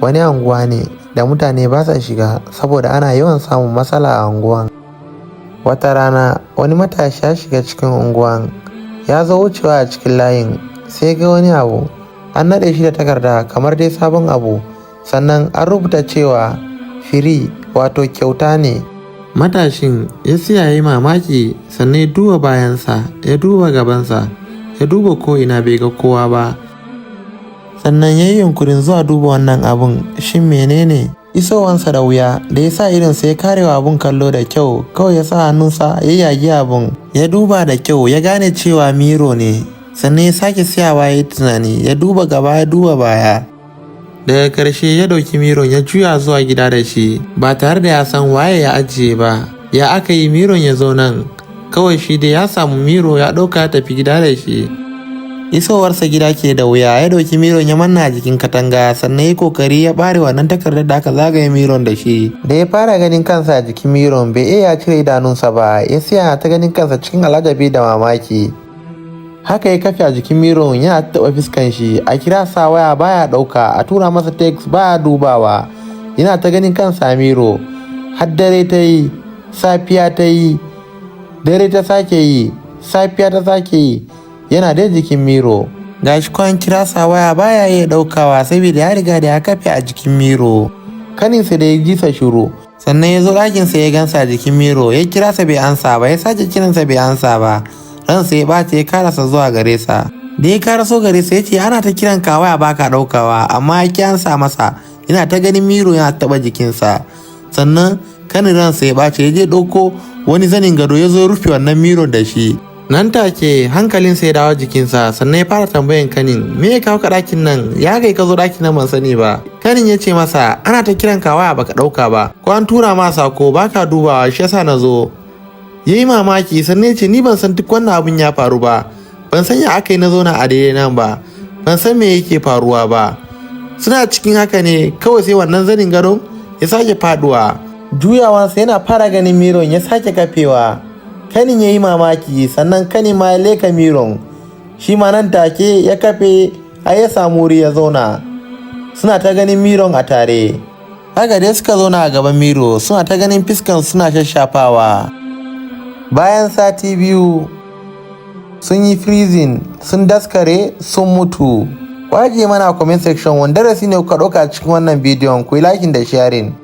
wani anguwa ne da mutane ba sa shiga saboda ana yawan samun matsala a unguwan. Wata rana wani matashi ya shiga cikin unguwan, ya zo wucewa a cikin layin sai ga wani abu an naɗe shi da takarda kamar dai sabon abu, sannan an rubuta cewa firi wato kyauta ne. Matashin ya siya yi mamaki, sannan ya duba bayansa, ya duba gabansa, ya duba ko'ina bai ga kowa ba, sannan ya yi yunkurin zuwa duba wannan abun shin menene. Isowansa da wuya da ya sa irinsa ya karewa abun kallo da kyau, kawai ya sa hannunsa ya yagi abun, ya duba da kyau ya gane cewa miro ne, sannan ya sake siyawa ya yi tunani, ya duba gaba ya duba baya. Daga ƙarshe ya ɗauki miron ya juya zuwa gida da shi ba tare da ya san waye ya ajiye ba. Ya aka yi miron ya zo nan? Kawai shi dai ya samu miro ya ɗauka ya tafi gida da shi. Isowarsa gida ke da wuya, ya ɗauki miron ya manna a jikin katanga, sannan ya kokari ya ɓare wannan takardar da aka zagaye miron da shi. Da ya fara ganin kansa a jikin miron bai iya cire idanunsa ba, ya siya ta ganin kansa cikin alajabi da mamaki. Haka ya kafe a jikin miron yana taɓa fiskan shi, a kira sa waya baya ɗauka, a tura masa text baya dubawa, yana ta ganin kansa a miro. Har dare ta yi, safiya ta yi, dare ta sake yi, safiya ta sake yi, yana da jikin miro. Gashi kwan kira sa waya baya iya ɗaukawa saboda ya riga da ya kafe a jikin miro. Kaninsa da ya ji sa shiru, sannan ya zo ɗakinsa ya gansa a jikin miro, ya kira sa bai ansa ba, ya sake kiransa bai ansa ba. Ransa ya ɓace ya karasa zuwa gare sa. Da ya karaso gare sa ya ce ana ta kiran ka waya baka ɗaukawa, amma ya ki ansa masa, yana ta ganin miro yana taɓa jikinsa. Sannan kanin ransa ya ɓace ya je ɗauko wani zanin gado ya zo rufe wannan miro da shi. Nan take hankalinsa ya dawo jikinsa, sannan ya fara tambayan kanin me ya kawo ka ɗakin nan, ya kai ka zo ɗakin nan ban sani ba. Kanin ya ce masa ana ta kiran ka waya baka ɗauka ba, ko an tura ma sako baka dubawa shi yasa na zo. Ya yi mamaki, sannan ya ce ni ban san duk wannan abun ya faru ba, ban san ya aka yi na zauna a daidai nan ba, ban san me yake faruwa ba. Suna cikin haka ne kawai sai wannan zanin gadon ya sake faduwa. Juyawansa yana fara ganin miron ya sake kafewa. Kanin ya yi mamaki, sannan kanin ma ya leka miron, shi ma nan take ya kafe har ya samu wuri ya zauna. Suna ta ganin miron a tare. Haka dai suka zauna a gaban miro suna ta ganin fiskan suna shashafawa. Bayan sati biyu sun yi freezing, sun daskare, sun mutu. Ku ajiye mana a comment section wani darasi ne kuka ɗauka cikin wannan bidiyon, ku yi liking da sharing.